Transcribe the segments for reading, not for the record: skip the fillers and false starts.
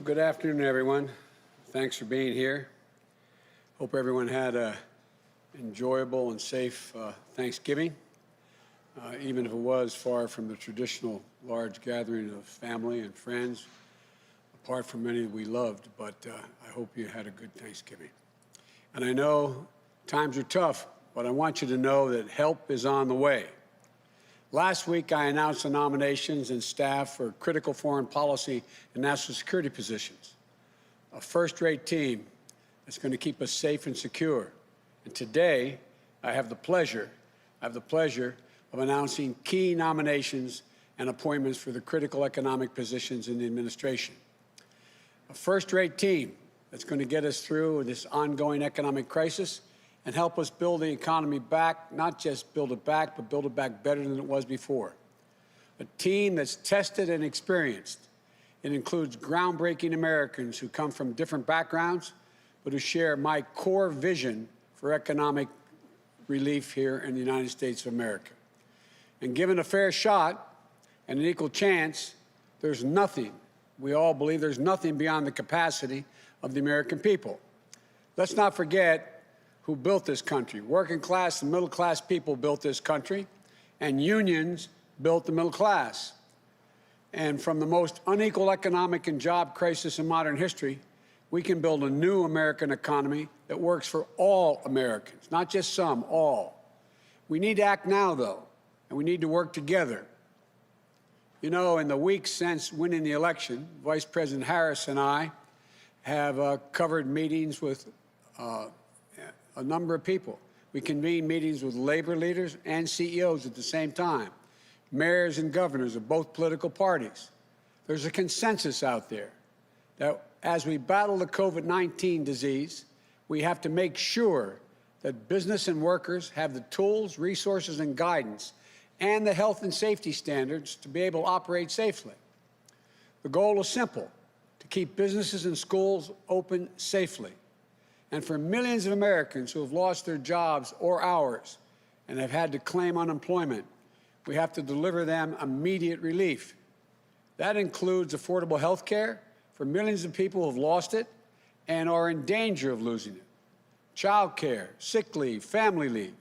Good afternoon, everyone. Thanks for being here. Hope everyone had an enjoyable and safe Thanksgiving, even if it was far from the traditional large gathering of family and friends, apart from many we loved, but I hope you had a good Thanksgiving. And I know times are tough, but I want you to know that help is on the way. Last week, I announced the nominations and staff for critical foreign policy and national security positions, a first-rate team that's going to keep us safe and secure. And today, I have the pleasure of announcing key nominations and appointments for the critical economic positions in the administration. A first-rate team that's going to get us through this ongoing economic crisis and help us build the economy back, not just build it back, but build it back better than it was before. A team that's tested and experienced. It includes groundbreaking Americans who come from different backgrounds, but who share my core vision for economic relief here in the United States of America. And given a fair shot and an equal chance, there's nothing, we all believe there's nothing beyond the capacity of the American people. Let's not forget who built this country. Working class and middle class people built this country, and unions built the middle class. And from the most unequal economic and job crisis in modern history, we can build a new American economy that works for all Americans, not just some, all. We need to act now, though, and we need to work together. You know, in the weeks since winning the election, Vice President Harris and I have covered meetings with a number of people. We convened meetings with labor leaders and CEOs at the same time, mayors and governors of both political parties. There's a consensus out there that as we battle the COVID-19 disease, we have to make sure that business and workers have the tools, resources, and guidance, and the health and safety standards to be able to operate safely. The goal is simple: to keep businesses and schools open safely. And for millions of Americans who have lost their jobs or hours and have had to claim unemployment, we have to deliver them immediate relief. That includes affordable health care for millions of people who have lost it and are in danger of losing it, child care, sick leave, family leave,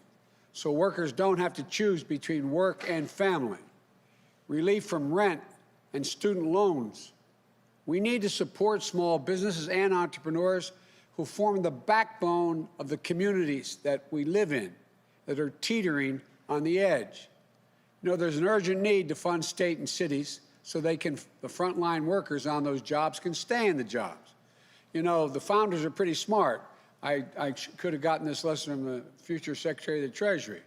so workers don't have to choose between work and family, relief from rent and student loans. We need to support small businesses and entrepreneurs who form the backbone of the communities that we live in, that are teetering on the edge. You know, there's an urgent need to fund state and cities so the frontline workers on those jobs can stay in the jobs. You know, the founders are pretty smart. I could have gotten this lesson from the future Secretary of the Treasury.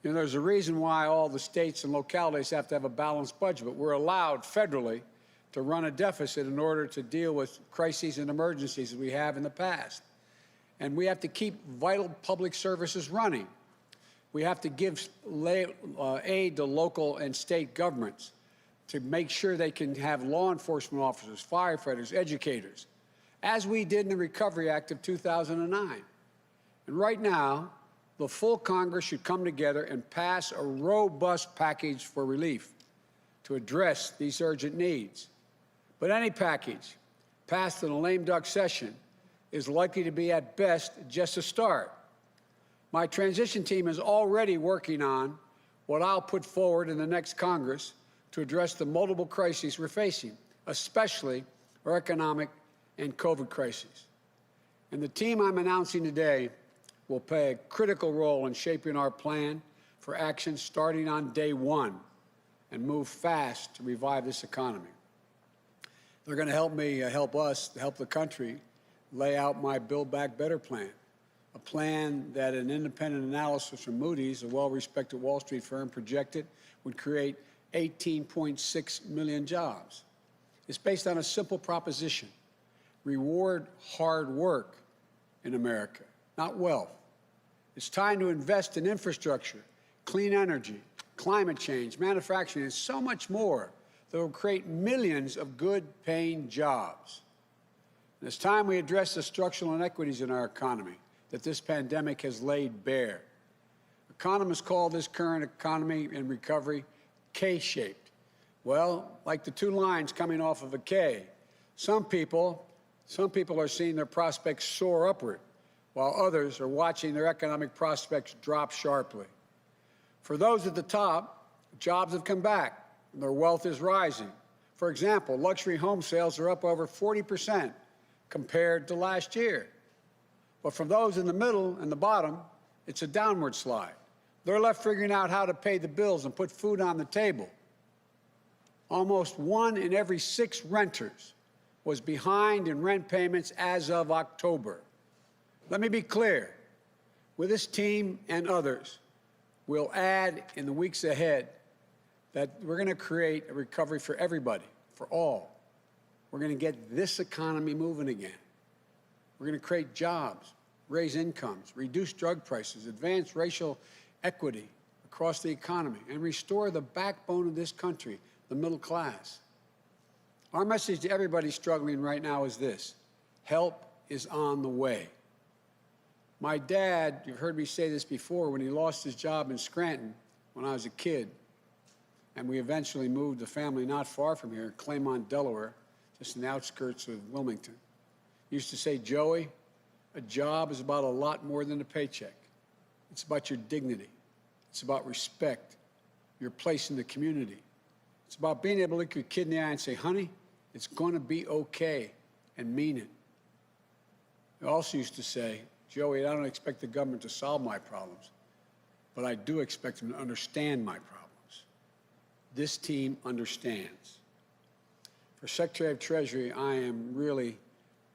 You know, there's a reason why all the states and localities have to have a balanced budget, but we're allowed federally to run a deficit in order to deal with crises and emergencies that we have in the past. And we have to keep vital public services running. We have to give aid to local and state governments to make sure they can have law enforcement officers, firefighters, educators, as we did in the Recovery Act of 2009. And right now, the full Congress should come together and pass a robust package for relief to address these urgent needs. But any package passed in a lame duck session is likely to be, at best, just a start. My transition team is already working on what I'll put forward in the next Congress to address the multiple crises we're facing, especially our economic and COVID crises. And the team I'm announcing today will play a critical role in shaping our plan for action starting on day one and move fast to revive this economy. They're going to help me, help the country lay out my Build Back Better plan, a plan that an independent analysis from Moody's, a well-respected Wall Street firm, projected would create 18.6 million jobs. It's based on a simple proposition: reward hard work in America, not wealth. It's time to invest in infrastructure, clean energy, climate change, manufacturing, and so much more that will create millions of good-paying jobs. And it's time we address the structural inequities in our economy that this pandemic has laid bare. Economists call this current economy in recovery K-shaped. Well, like the two lines coming off of a K, Some people are seeing their prospects soar upward, while others are watching their economic prospects drop sharply. For those at the top, jobs have come back, and their wealth is rising. For example, luxury home sales are up over 40% compared to last year. But for those in the middle and the bottom, it's a downward slide. They're left figuring out how to pay the bills and put food on the table. Almost 1 in every 6 renters was behind in rent payments as of October. Let me be clear. With this team and others, we'll add in the weeks ahead that we're going to create a recovery for everybody, for all. We're going to get this economy moving again. We're going to create jobs, raise incomes, reduce drug prices, advance racial equity across the economy, and restore the backbone of this country, the middle class. Our message to everybody struggling right now is this: help is on the way. My dad, you've heard me say this before, when he lost his job in Scranton when I was a kid, and we eventually moved the family not far from here, Claymont, Delaware, just in the outskirts of Wilmington. He used to say, Joey, a job is about a lot more than a paycheck. It's about your dignity. It's about respect, your place in the community. It's about being able to look your kid in the eye and say, honey, it's going to be okay, and mean it. He also used to say, Joey, I don't expect the government to solve my problems, but I do expect them to understand my problems. This team understands. For Secretary of Treasury, I am really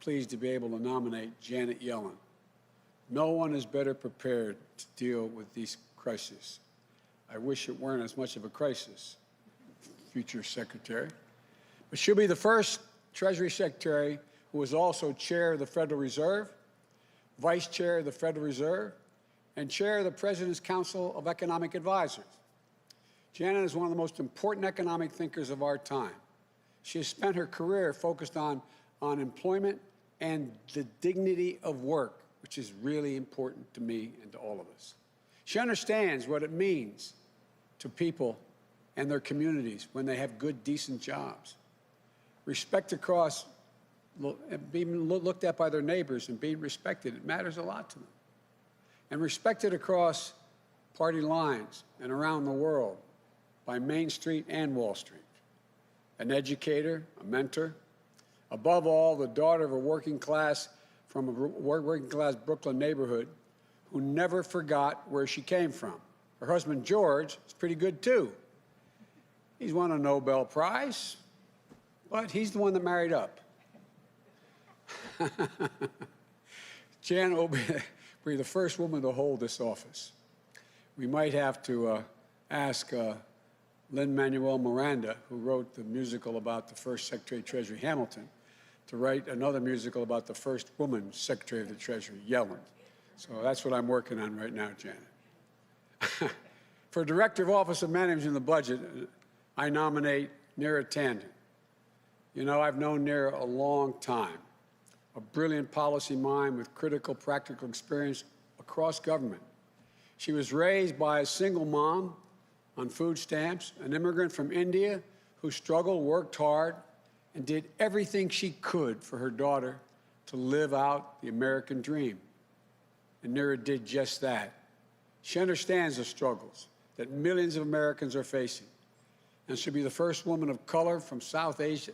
pleased to be able to nominate Jannet Yellen. No one is better prepared to deal with these crises. I wish it weren't as much of a crisis, future Secretary. But she'll be the first Treasury Secretary who is also Chair of the Federal Reserve, Vice Chair of the Federal Reserve, and Chair of the President's Council of Economic Advisors. Jannet is one of the most important economic thinkers of our time. She has spent her career focused on employment and the dignity of work, which is really important to me and to all of us. She understands what it means to people and their communities when they have good, decent jobs. Respect across, being looked at by their neighbors and being respected, it matters a lot to them. And respected across party lines and around the world by Main Street and Wall Street. An educator, a mentor, above all, the daughter of a working class Brooklyn neighborhood who never forgot where she came from. Her husband, George, is pretty good, too. He's won a Nobel Prize, but he's the one that married up. Jan will be the first woman to hold this office. We might have to ask Lin-Manuel Miranda, who wrote the musical about the first Secretary of Treasury, Hamilton, to write another musical about the first woman Secretary of the Treasury, Yellen. So that's what I'm working on right now, Jannet. For Director of Office of Managing the Budget, I nominate Neera Tanden. You know, I've known Neera a long time, a brilliant policy mind with critical practical experience across government. She was raised by a single mom on food stamps, an immigrant from India who struggled, worked hard, and did everything she could for her daughter to live out the American dream. And Neera did just that. She understands the struggles that millions of Americans are facing, and she'll be the first woman of color from South Asia,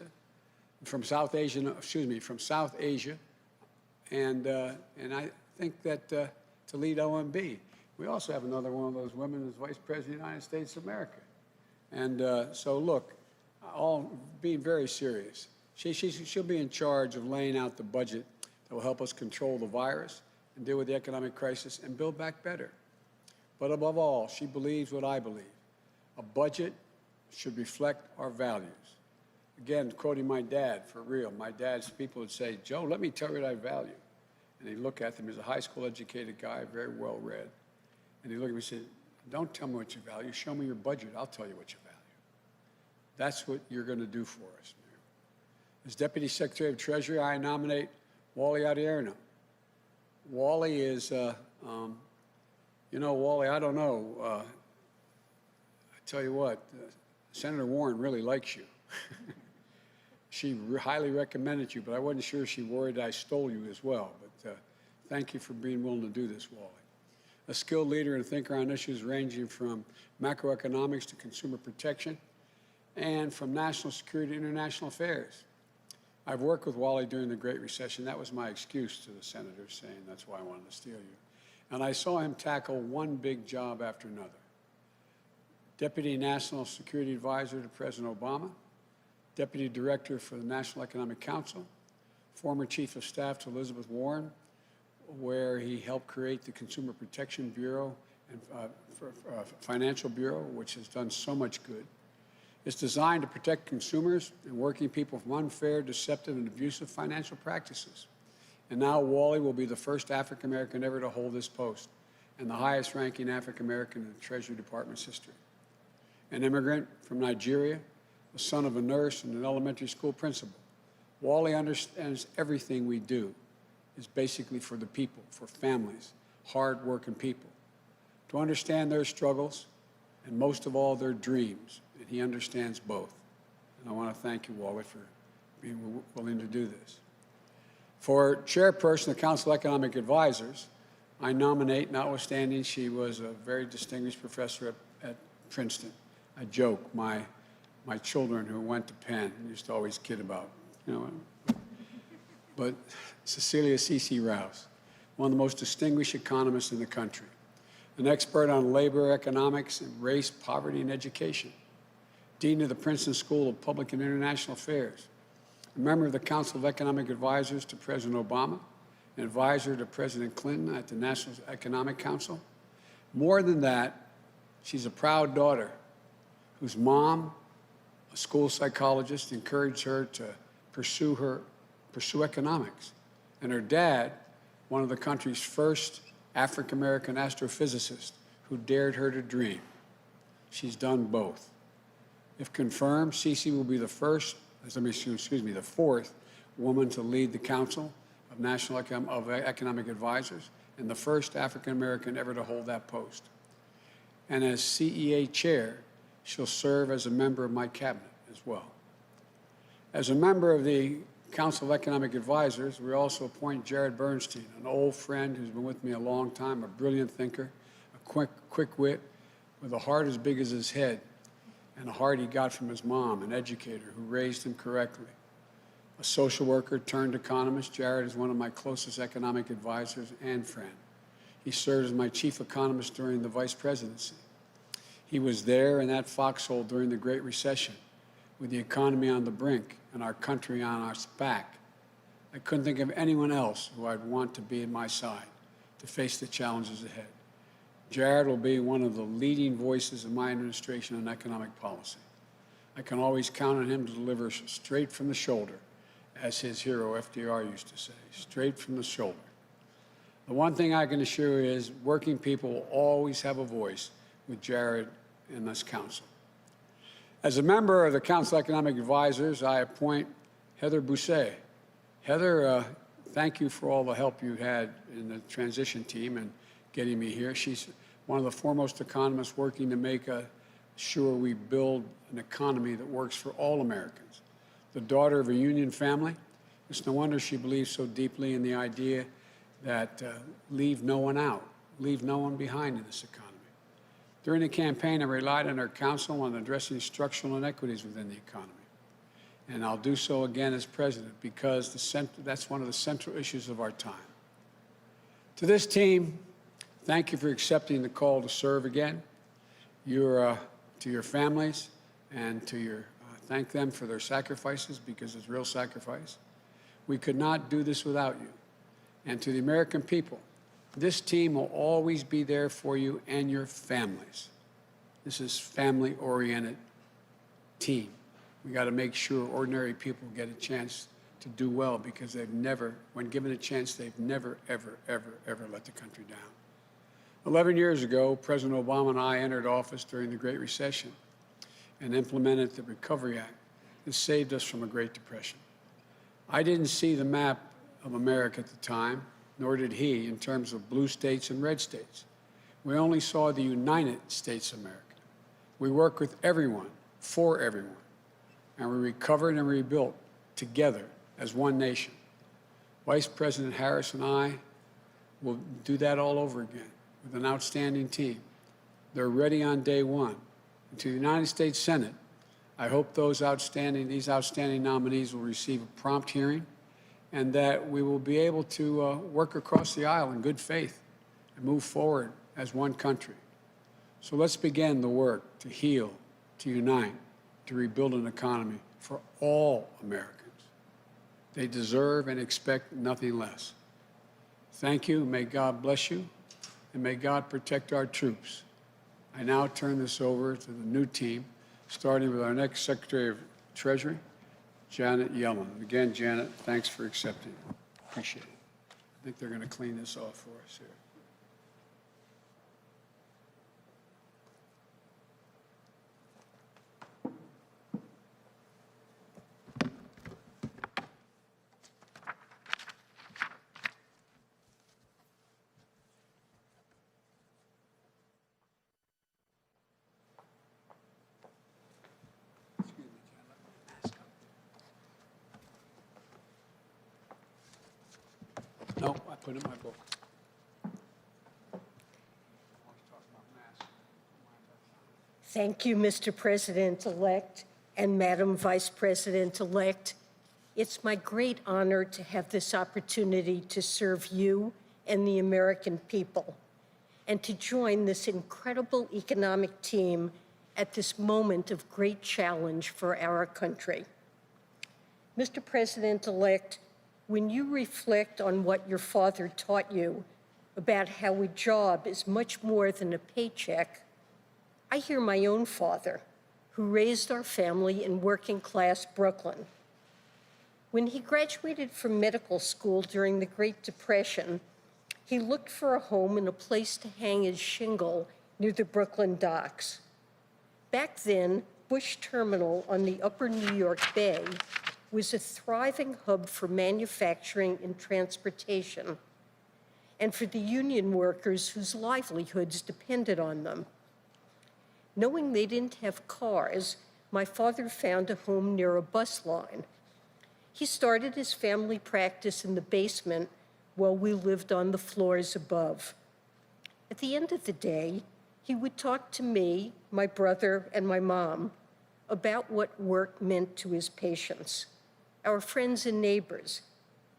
and I think that to lead OMB. We also have another one of those women as Vice President of the United States of America. And so look, all being very serious, she'll be in charge of laying out the budget that will help us control the virus and deal with the economic crisis and build back better. But above all, she believes what I believe. A budget should reflect our values. Again, quoting my dad, for real, my dad's people would say, Joe, let me tell you what I value. And he'd look at them as a high school educated guy, very well read. And he'd look at me and say, don't tell me what you value, show me your budget, I'll tell you what you value. That's what you're going to do for us. As Deputy Secretary of Treasury, I nominate Wally Adeyemo. Wally is, you know, Wally, I don't know. I tell you what, Senator Warren really likes you. She highly recommended you, but I wasn't sure she worried I stole you as well. But thank you for being willing to do this, Wally. A skilled leader and thinker on issues ranging from macroeconomics to consumer protection and from national security to international affairs. I've worked with Wally during the Great Recession. That was my excuse to the senators, saying that's why I wanted to steal you. And I saw him tackle one big job after another. Deputy National Security Advisor to President Obama, Deputy Director for the National Economic Council, former Chief of Staff to Elizabeth Warren, where he helped create the Consumer Protection Bureau and Financial Bureau, which has done so much good. It's designed to protect consumers and working people from unfair, deceptive, and abusive financial practices. And now Wally will be the first African-American ever to hold this post and the highest-ranking African-American in the Treasury Department's history. An immigrant from Nigeria, the son of a nurse and an elementary school principal, Wally understands everything we do is basically for the people, for families, hard-working people, to understand their struggles and most of all their dreams, and he understands both. And I want to thank you, Wally, for being willing to do this. For chairperson of the Council of Economic Advisors, I nominate, notwithstanding she was a very distinguished professor at Princeton. I joke, my children who went to Penn used to always kid about, but Cecilia Rouse, one of the most distinguished economists in the country, an expert on labor, economics, and race, poverty, and education, dean of the Princeton School of Public and International Affairs, a member of the Council of Economic Advisors to President Obama, an advisor to President Clinton at the National Economic Council. More than that, she's a proud daughter whose mom, a school psychologist, encouraged her to pursue economics. And her dad, one of the country's first African-American astrophysicists who dared her to dream. She's done both. If confirmed, Cece will be the fourth woman to lead the Council of National Economic Advisors and the first African-American ever to hold that post. And as CEA chair, she'll serve as a member of my cabinet as well. As a member of the Council of Economic Advisors, we also appoint Jared Bernstein, an old friend who's been with me a long time, a brilliant thinker, a quick wit, with a heart as big as his head, and a heart he got from his mom, an educator who raised him correctly. A social worker turned economist, Jared is one of my closest economic advisors and friend. He served as my chief economist during the vice presidency. He was there in that foxhole during the Great Recession, with the economy on the brink and our country on our back. I couldn't think of anyone else who I'd want to be at my side to face the challenges ahead. Jared will be one of the leading voices of my administration on economic policy. I can always count on him to deliver straight from the shoulder, as his hero FDR used to say, straight from the shoulder. The one thing I can assure you is working people will always have a voice with Jared in this council. As a member of the Council of Economic Advisors, I appoint Heather Boushey. Heather, thank you for all the help you had in the transition team and getting me here. She's one of the foremost economists working to make sure we build an economy that works for all Americans. The daughter of a union family, it's no wonder she believes so deeply in the idea that leave no one out, leave no one behind in this economy. During the campaign, I relied on our counsel on addressing structural inequities within the economy. And I'll do so again as president because that's one of the central issues of our time. To this team, thank you for accepting the call to serve again. To your families and thank them for their sacrifices because it's real sacrifice. We could not do this without you. And to the American people, this team will always be there for you and your families. This is family-oriented team. We got to make sure ordinary people get a chance to do well because when given a chance, they've never, ever, ever, ever let the country down. 11 years ago, President Obama and I entered office during the Great Recession and implemented the Recovery Act that saved us from a Great Depression. I didn't see the map of America at the time, nor did he, in terms of blue states and red states. We only saw the United States of America. We worked with everyone, for everyone, and we recovered and rebuilt together as one nation. Vice President Harris and I will do that all over again with an outstanding team. They're ready on day one. And to the United States Senate, I hope these outstanding nominees will receive a prompt hearing and that we will be able to work across the aisle in good faith and move forward as one country. So let's begin the work to heal, to unite, to rebuild an economy for all Americans. They deserve and expect nothing less. Thank you. May God bless you, and may God protect our troops. I now turn this over to the new team, starting with our next Secretary of Treasury, Jannet Yellen. Again, Jannet, thanks for accepting. Appreciate it. I think they're going to clean this off for us here. No, I put it in my book. Thank you, Mr. President-elect and Madam Vice President-elect. It's my great honor to have this opportunity to serve you and the American people, and to join this incredible economic team at this moment of great challenge for our country. Mr. President-elect, when you reflect on what your father taught you about how a job is much more than a paycheck, I hear my own father, who raised our family in working-class Brooklyn. When he graduated from medical school during the Great Depression, he looked for a home and a place to hang his shingle near the Brooklyn docks. Back then, Bush Terminal on the upper New York Bay was a thriving hub for manufacturing and transportation, and for the union workers whose livelihoods depended on them. Knowing they didn't have cars, my father found a home near a bus line. He started his family practice in the basement while we lived on the floors above. At the end of the day, he would talk to me, my brother, and my mom about what work meant to his patients, our friends and neighbors,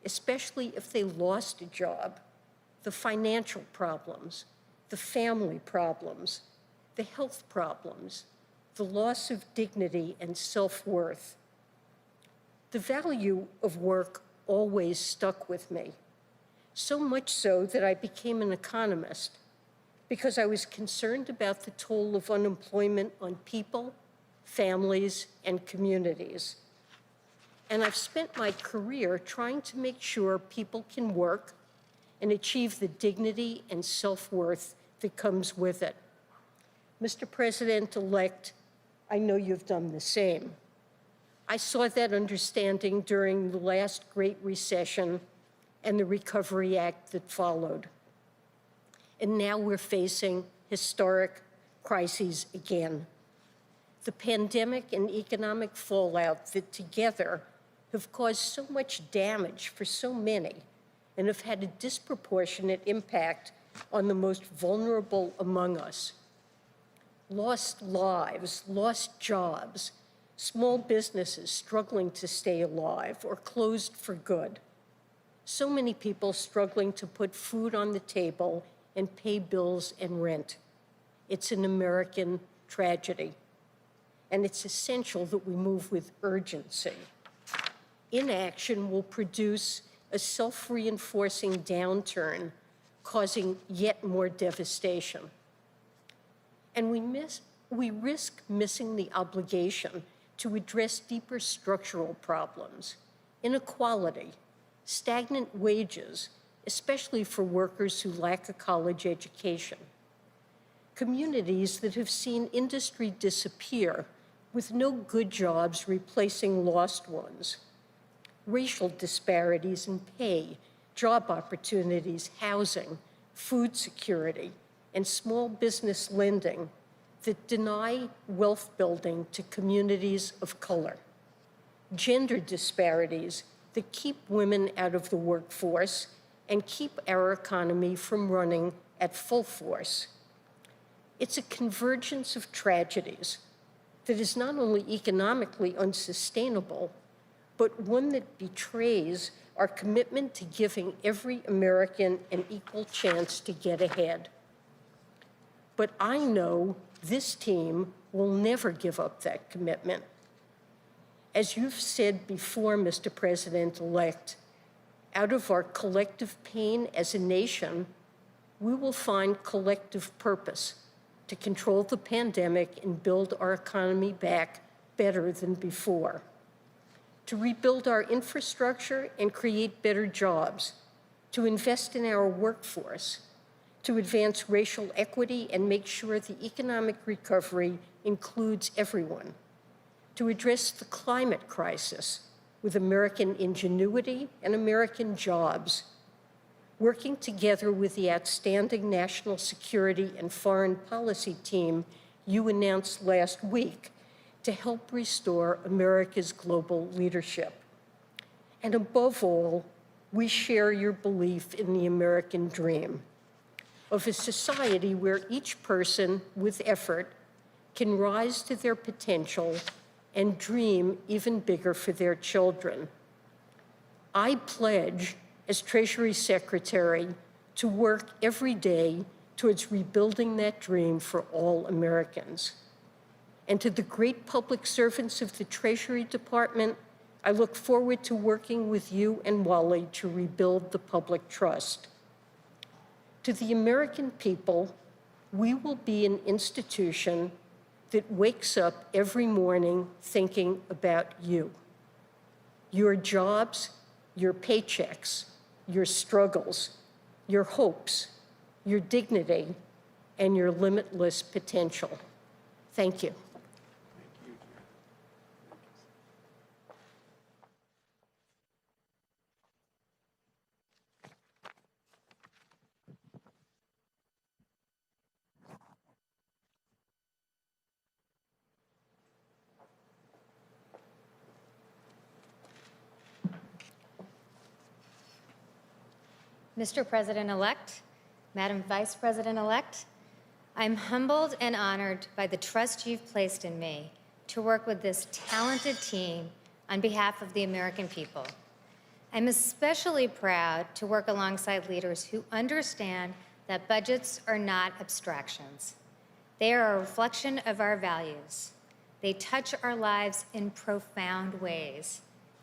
especially if they lost a job, the financial problems, the family problems, the health problems, the loss of dignity and self-worth. The value of work always stuck with me, so much so that I became an economist because I was concerned about the toll of unemployment on people, families, and communities. And I've spent my career trying to make sure people can work and achieve the dignity and self-worth that comes with it. Mr. President-elect, I know you've done the same. I saw that understanding during the last Great Recession and the Recovery Act that followed. And now we're facing historic crises again. The pandemic and economic fallout that together have caused so much damage for so many and have had a disproportionate impact on the most vulnerable among us. Lost lives, lost jobs, small businesses struggling to stay alive or closed for good. So many people struggling to put food on the table and pay bills and rent. It's an American tragedy, and it's essential that we move with urgency. Inaction will produce a self-reinforcing downturn, causing yet more devastation. And we risk missing the obligation to address deeper structural problems, inequality, stagnant wages, especially for workers who lack a college education, communities that have seen industry disappear with no good jobs replacing lost ones, racial disparities in pay, job opportunities, housing, food security, and small business lending that deny wealth building to communities of color. gender disparities that keep women out of the workforce and keep our economy from running at full force. It's a convergence of tragedies that is not only economically unsustainable, but one that betrays our commitment to giving every American an equal chance to get ahead. But I know this team will never give up that commitment. As you've said before, Mr. President-elect, out of our collective pain as a nation, we will find collective purpose to control the pandemic and build our economy back better than before, to rebuild our infrastructure and create better jobs, to invest in our workforce, to advance racial equity and make sure the economic recovery includes everyone, to address the climate crisis with American ingenuity and American jobs, working together with the outstanding national security and foreign policy team you announced last week to help restore America's global leadership. And above all, we share your belief in the American dream of a society where each person with effort can rise to their potential and dream even bigger for their children. I pledge, as Treasury Secretary, to work every day towards rebuilding that dream for all Americans. And to the great public servants of the Treasury Department, I look forward to working with you and Wally to rebuild the public trust. To the American people, we will be an institution that wakes up every morning thinking about you, your jobs, your paychecks, your struggles, your hopes, your dignity, and your limitless potential. Thank you. Mr. President-elect, Madam Vice President-elect, I'm humbled and honored by the trust you've placed in me to work with this talented team on behalf of the American people. I'm especially proud to work alongside leaders who understand that budgets are not abstractions. They are a reflection of our values. They touch our lives in profound ways,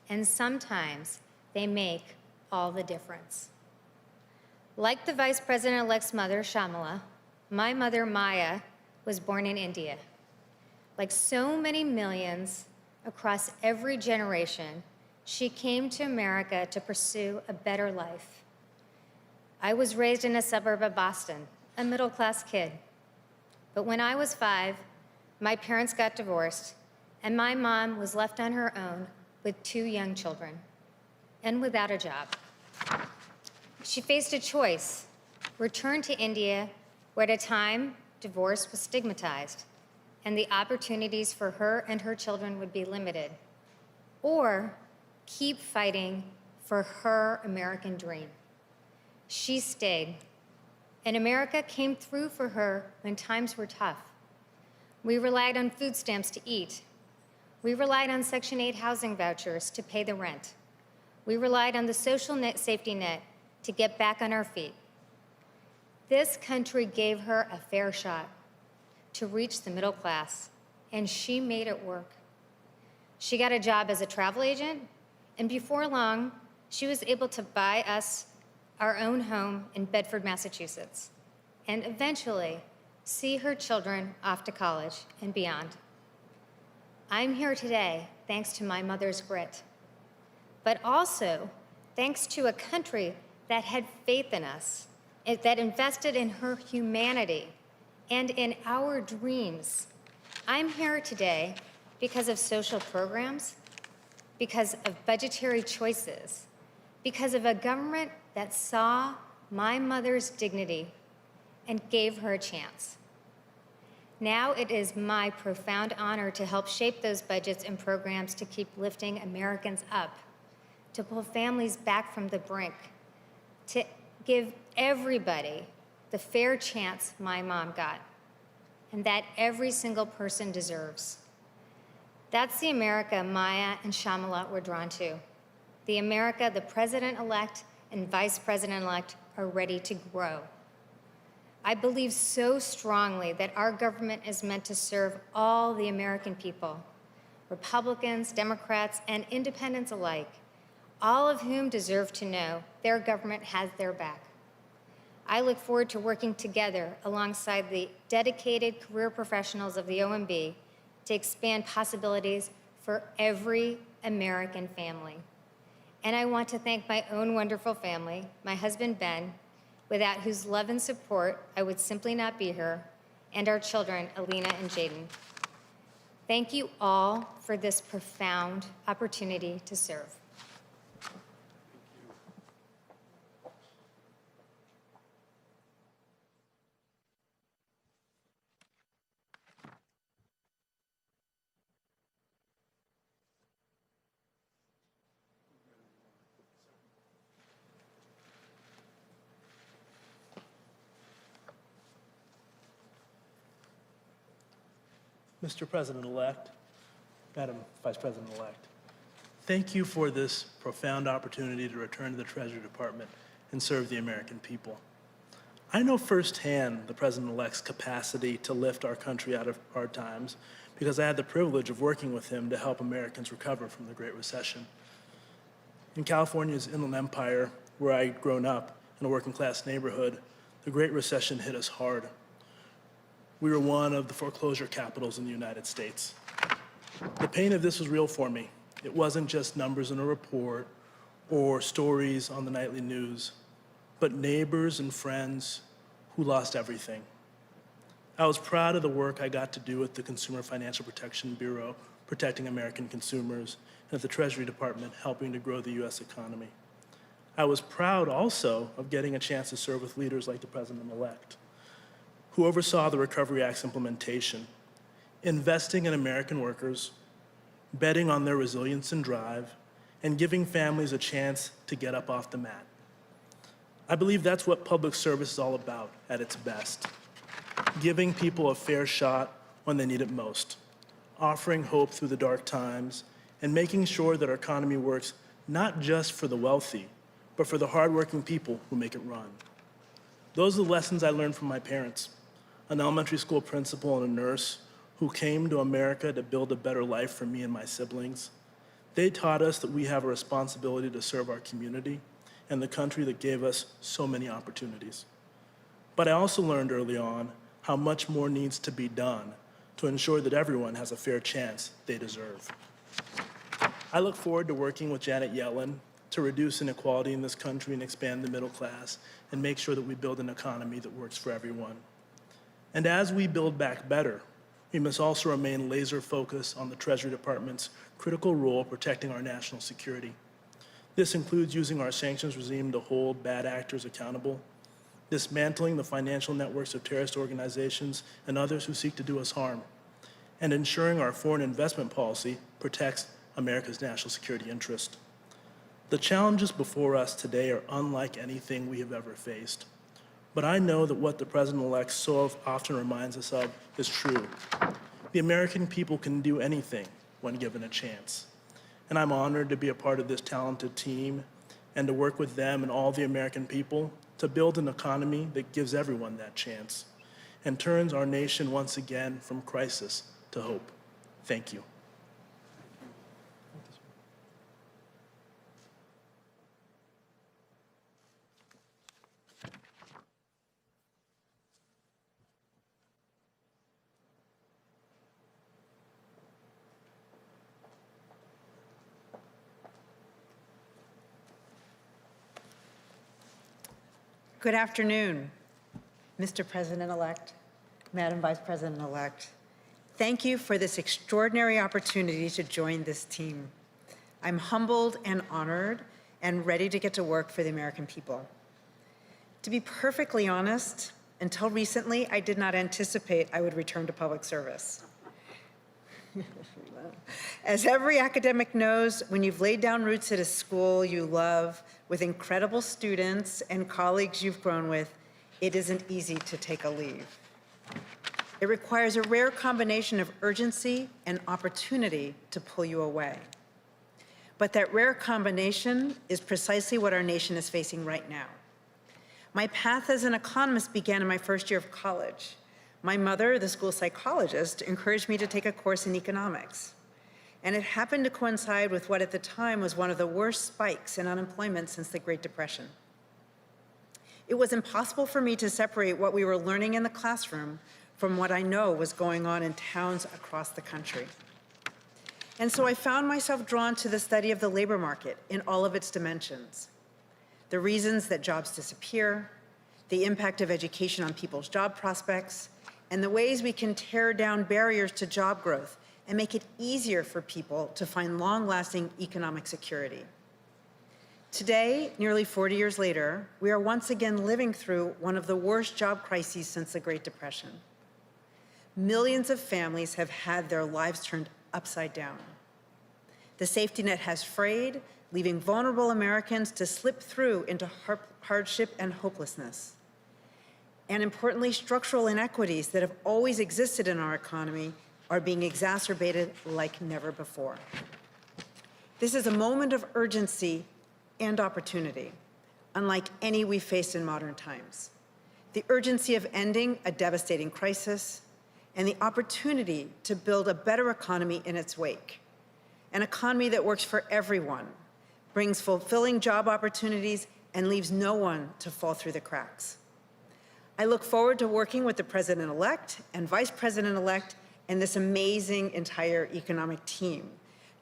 and sometimes they make all the difference. Like the Vice President-elect's mother, Kamala, my mother, Maya, was born in India. Like so many millions across every generation, she came to America to pursue a better life. I was raised in a suburb of Boston, a middle-class kid. But when I was 5, my parents got divorced, and my mom was left on her own with 2 young children and without a job. She faced a choice: return to India, where at a time divorce was stigmatized and the opportunities for her and her children would be limited, or keep fighting for her American dream. She stayed, and America came through for her when times were tough. We relied on food stamps to eat. We relied on Section 8 housing vouchers to pay the rent. We relied on the social safety net to get back on our feet. This country gave her a fair shot to reach the middle class, and she made it work. She got a job as a travel agent, and before long, she was able to buy us our own home in Bedford, Massachusetts, and eventually see her children off to college and beyond. I'm here today thanks to my mother's grit, but also thanks to a country that had faith in us, that invested in her humanity and in our dreams. I'm here today because of social programs, because of budgetary choices, because of a government that saw my mother's dignity and gave her a chance. Now it is my profound honor to help shape those budgets and programs to keep lifting Americans up, to pull families back from the brink, to give everybody the fair chance my mom got, and that every single person deserves. That's the America Maya and Shyamalan were drawn to, the America the President-elect and Vice President-elect are ready to grow. I believe so strongly that our government is meant to serve all the American people, Republicans, Democrats, and independents alike, all of whom deserve to know their government has their back. I look forward to working together alongside the dedicated career professionals of the OMB to expand possibilities for every American family. And I want to thank my own wonderful family, my husband, Ben, without whose love and support I would simply not be here, and our children, Alina and Jaden. Thank you all for this profound opportunity to serve. Mr. President-elect, Madam Vice President-elect, thank you for this profound opportunity to return to the Treasury Department and serve the American people. I know firsthand the President-elect's capacity to lift our country out of hard times because I had the privilege of working with him to help Americans recover from the Great Recession. In California's Inland Empire, where I'd grown up in a working-class neighborhood, the Great Recession hit us hard. We were one of the foreclosure capitals in the United States. The pain of this was real for me. It wasn't just numbers in a report or stories on the nightly news, but neighbors and friends who lost everything. I was proud of the work I got to do at the Consumer Financial Protection Bureau, protecting American consumers, and at the Treasury Department, helping to grow the U.S. economy. I was proud also of getting a chance to serve with leaders like the President-elect, who oversaw the Recovery Act's implementation, investing in American workers, betting on their resilience and drive, and giving families a chance to get up off the mat. I believe that's what public service is all about at its best, giving people a fair shot when they need it most, offering hope through the dark times, and making sure that our economy works not just for the wealthy, but for the hardworking people who make it run. Those are the lessons I learned from my parents, an elementary school principal and a nurse who came to America to build a better life for me and my siblings. They taught us that we have a responsibility to serve our community and the country that gave us so many opportunities. But I also learned early on how much more needs to be done to ensure that everyone has a fair chance they deserve. I look forward to working with Janet Yellen to reduce inequality in this country and expand the middle class and make sure that we build an economy that works for everyone. And as we build back better, we must also remain laser focused on the Treasury Department's critical role protecting our national security. This includes using our sanctions regime to hold bad actors accountable, dismantling the financial networks of terrorist organizations and others who seek to do us harm, and ensuring our foreign investment policy protects America's national security interest. The challenges before us today are unlike anything we have ever faced. But I know that what the President-elect so often reminds us of is true. The American people can do anything when given a chance. And I'm honored to be a part of this talented team and to work with them and all the American people to build an economy that gives everyone that chance and turns our nation once again from crisis to hope. Thank you. Good afternoon, Mr. President-elect, Madam Vice President-elect. Thank you for this extraordinary opportunity to join this team. I'm humbled and honored and ready to get to work for the American people. To be perfectly honest, Until recently, I did not anticipate I would return to public service. As every academic knows, when you've laid down roots at a school you love, with incredible students and colleagues you've grown with, it isn't easy to take a leave. It requires a rare combination of urgency and opportunity to pull you away. But that rare combination is precisely what our nation is facing right now. My path as an economist began in my first year of college. My mother, the school psychologist, encouraged me to take a course in economics. And it happened to coincide with what at the time was one of the worst spikes in unemployment since the Great Depression. It was impossible for me to separate what we were learning in the classroom from what I know was going on in towns across the country. And so I found myself drawn to the study of the labor market in all of its dimensions. The reasons that jobs disappear, the impact of education on people's job prospects, and the ways we can tear down barriers to job growth and make it easier for people to find long-lasting economic security. Today, nearly 40 years later, we are once again living through one of the worst job crises since the Great Depression. Millions of families have had their lives turned upside down. The safety net has frayed, leaving vulnerable Americans to slip through into hardship and hopelessness. And importantly, structural inequities that have always existed in our economy are being exacerbated like never before. This is a moment of urgency and opportunity, unlike any we've faced in modern times. The urgency of ending a devastating crisis and the opportunity to build a better economy in its wake. An economy that works for everyone, brings fulfilling job opportunities, and leaves no one to fall through the cracks. I look forward to working with the President-elect and Vice President-elect and this amazing entire economic team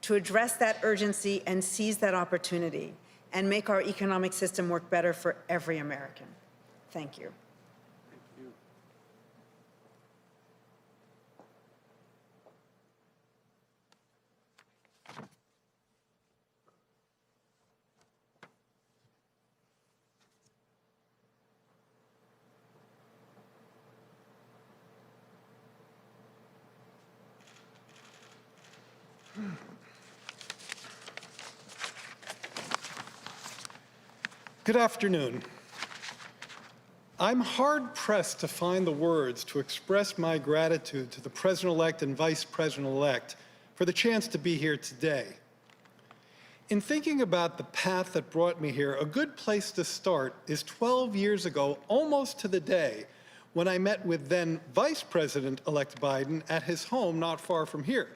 to address that urgency and seize that opportunity and make our economic system work better for every American. Thank you. Good afternoon. I'm hard-pressed to find the words to express my gratitude to the President-elect and Vice President-elect for the chance to be here today. In thinking about the path that brought me here, a good place to start is 12 years ago, almost to the day, when I met with then Vice President-elect Biden at his home not far from here.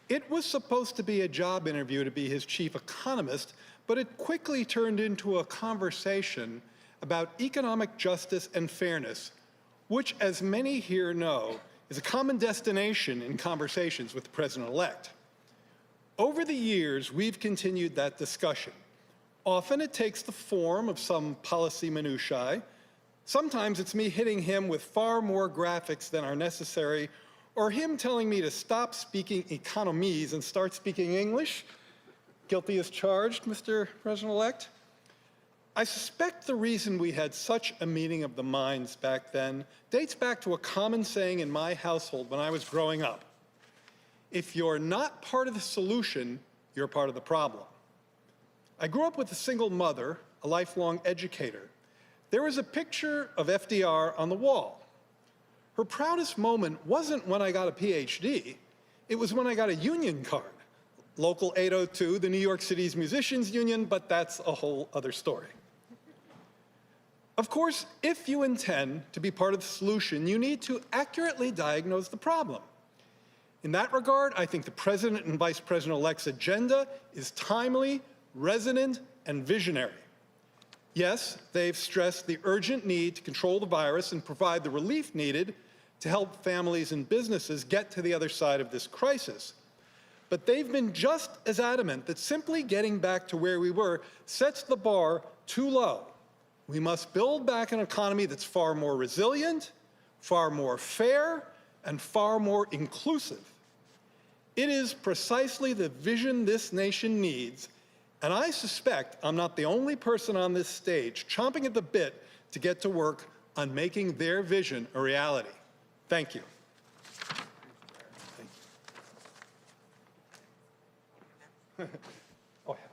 It was supposed to be a job interview to be his chief economist, but it quickly turned into a conversation about economic justice and fairness, which, as many here know, is a common destination in conversations with the President-elect. Over the years, we've continued that discussion. Often it takes the form of some policy minutiae. Sometimes it's me hitting him with far more graphics than are necessary, or him telling me to stop speaking economese and start speaking English. Guilty as charged, Mr. President-elect. I suspect the reason we had such a meeting of the minds back then dates back to a common saying in my household when I was growing up. If you're not part of the solution, you're part of the problem. I grew up with a single mother, a lifelong educator. There was a picture of FDR on the wall. Her proudest moment wasn't when I got a PhD, it was when I got a union card. Local 802, the New York City's musicians union, but that's a whole other story. Of course, if you intend to be part of the solution, you need to accurately diagnose the problem. In that regard, I think the President and Vice President-elect's agenda is timely, resonant, and visionary. Yes, they've stressed the urgent need to control the virus and provide the relief needed to help families and businesses get to the other side of this crisis. But they've been just as adamant that simply getting back to where we were sets the bar too low. We must build back an economy that's far more resilient, far more fair, and far more inclusive. It is precisely the vision this nation needs, and I suspect I'm not the only person on this stage chomping at the bit to get to work on making their vision a reality. Thank you. Thank you. Oh, yeah.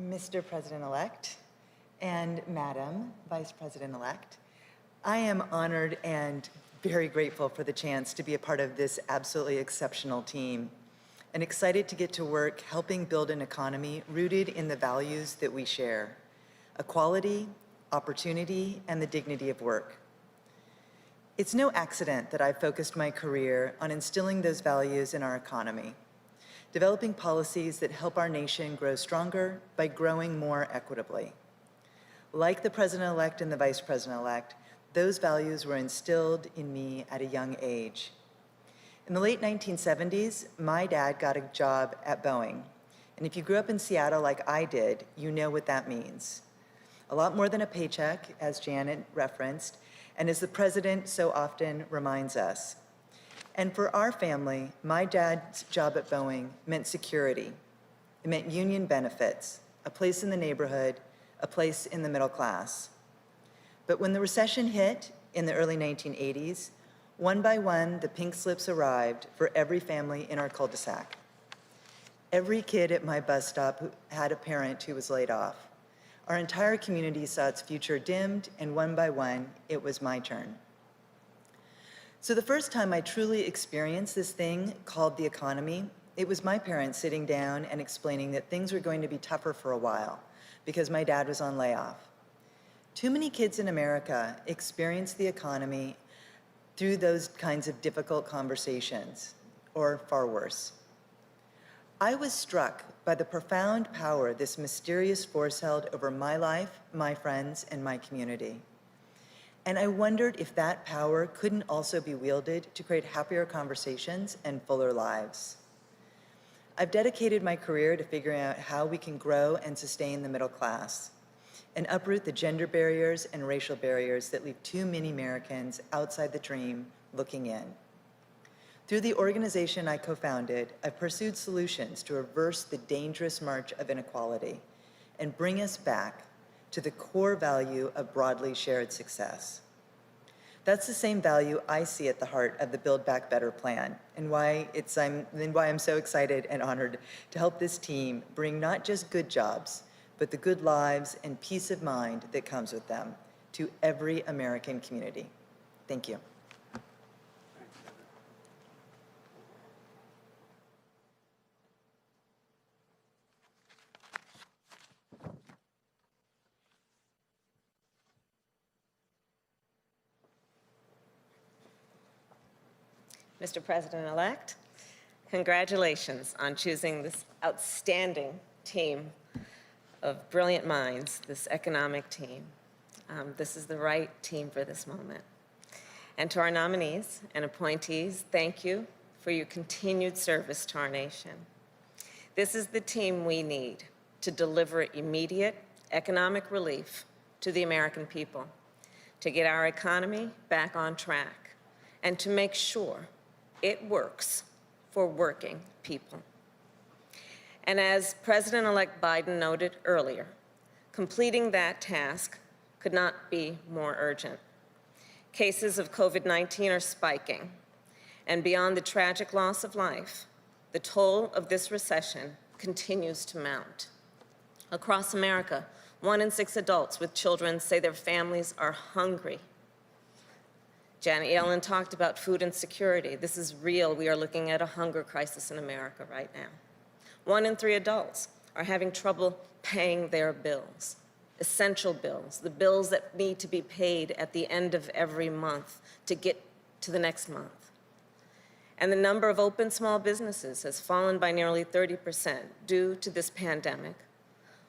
Mr. President-elect and Madam Vice President-elect, I am honored and very grateful for the chance to be a part of this absolutely exceptional team and excited to get to work helping build an economy rooted in the values that we share: equality, opportunity, and the dignity of work. It's no accident that I've focused my career on instilling those values in our economy, developing policies that help our nation grow stronger by growing more equitably. Like the President-elect and the Vice President-elect, those values were instilled in me at a young age. In the late 1970s, my dad got a job at Boeing. And if you grew up in Seattle like I did, you know what that means. A lot more than a paycheck, as Jannet referenced, and as the President so often reminds us. And for our family, my dad's job at Boeing meant security. It meant union benefits, a place in the neighborhood, a place in the middle class. But when the recession hit in the early 1980s, one by one, the pink slips arrived for every family in our cul-de-sac. Every kid at my bus stop had a parent who was laid off. Our entire community saw its future dimmed, and one by one, it was my turn. So the first time I truly experienced this thing called the economy, it was my parents sitting down and explaining that things were going to be tougher for a while because my dad was on layoff. Too many kids in America experience the economy through those kinds of difficult conversations, or far worse. I was struck by the profound power this mysterious force held over my life, my friends, and my community. And I wondered if that power couldn't also be wielded to create happier conversations and fuller lives. I've dedicated my career to figuring out how we can grow and sustain the middle class and uproot the gender barriers and racial barriers that leave too many Americans outside the dream looking in. Through the organization I co-founded, I've pursued solutions to reverse the dangerous march of inequality and bring us back to the core value of broadly shared success. That's the same value I see at the heart of the Build Back Better plan, and why I'm so excited and honored to help this team bring not just good jobs, but the good lives and peace of mind that comes with them to every American community. Thank you. Mr. President-elect, congratulations on choosing this outstanding team of brilliant minds, this economic team. This is the right team for this moment. And to our nominees and appointees, thank you for your continued service to our nation. This is the team we need to deliver immediate economic relief to the American people, to get our economy back on track, and to make sure it works for working people. And as President-elect Biden noted earlier, completing that task could not be more urgent. Cases of COVID-19 are spiking, and beyond the tragic loss of life, the toll of this recession continues to mount. Across America, 1 in 6 adults with children say their families are hungry. Janet Yellen talked about food insecurity. This is real. We are looking at a hunger crisis in America right now. 1 in 3 adults are having trouble paying their bills, essential bills, the bills that need to be paid at the end of every month to get to the next month. And the number of open small businesses has fallen by nearly 30% due to this pandemic,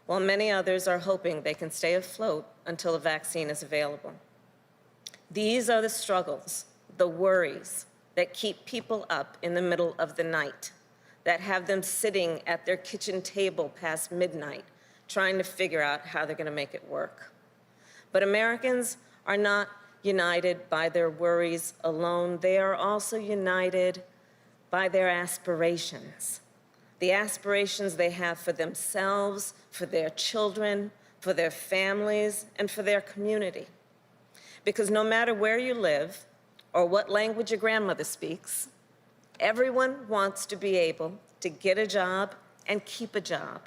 while many others are hoping they can stay afloat until a vaccine is available. These are the struggles, the worries that keep people up in the middle of the night, that have them sitting at their kitchen table past midnight, trying to figure out how they're going to make it work. But Americans are not united by their worries alone. They are also united by their aspirations, the aspirations they have for themselves, for their children, for their families, and for their community. Because no matter where you live or what language your grandmother speaks, everyone wants to be able to get a job and keep a job.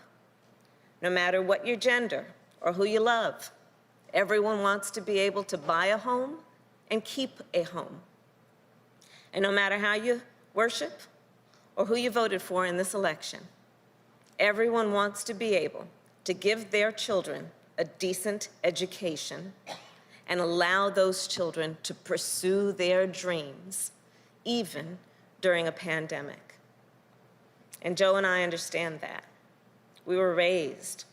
No matter what your gender or who you love, everyone wants to be able to buy a home and keep a home. And no matter how you worship or who you voted for in this election, everyone wants to be able to give their children a decent education and allow those children to pursue their dreams, even during a pandemic. And Joe and I understand that. We were raised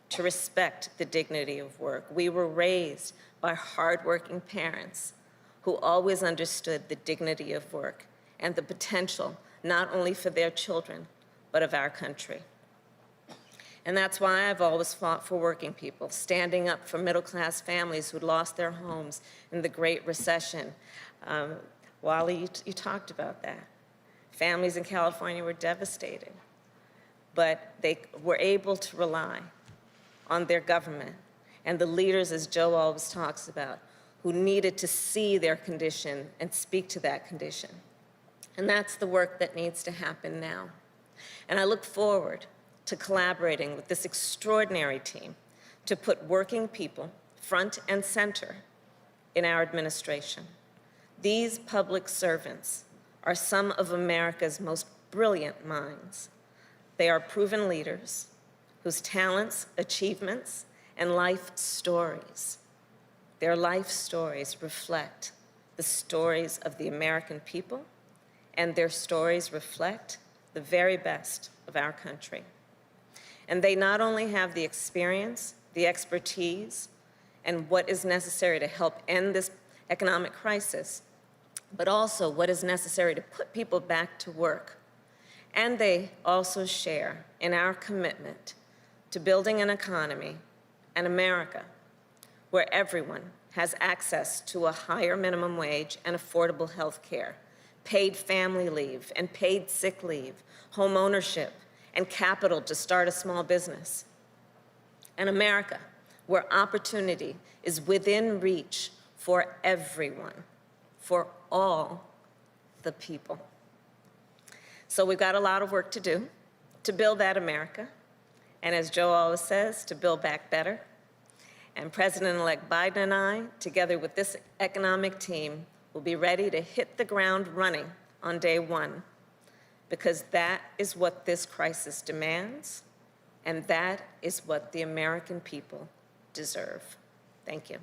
to respect the dignity of work. We were raised by hardworking parents who always understood the dignity of work and the potential not only for their children, but of our country. And that's why I've always fought for working people, standing up for middle-class families who lost their homes in the Great Recession. Wally, you talked about that. Families in California were devastated, but they were able to rely on their government and the leaders, as Joe always talks about, who needed to see their condition and speak to that condition. And that's the work that needs to happen now. And I look forward to collaborating with this extraordinary team to put working people front and center in our administration. These public servants are some of America's most brilliant minds. They are proven leaders whose talents, achievements, and life stories, their life stories reflect the stories of the American people, and their stories reflect the very best of our country. And they not only have the experience, the expertise, and what is necessary to help end this economic crisis, but also what is necessary to put people back to work. And they also share in our commitment to building an economy, an America, where everyone has access to a higher minimum wage and affordable health care, paid family leave and paid sick leave, home ownership, and capital to start a small business. An America where opportunity is within reach for everyone, for all the people. So we've got a lot of work to do to build that America, and as Joe always says, to build back better. And President-elect Biden and I, together with this economic team, will be ready to hit the ground running on day one, because that is what this crisis demands, and that is what the American people deserve. Thank you.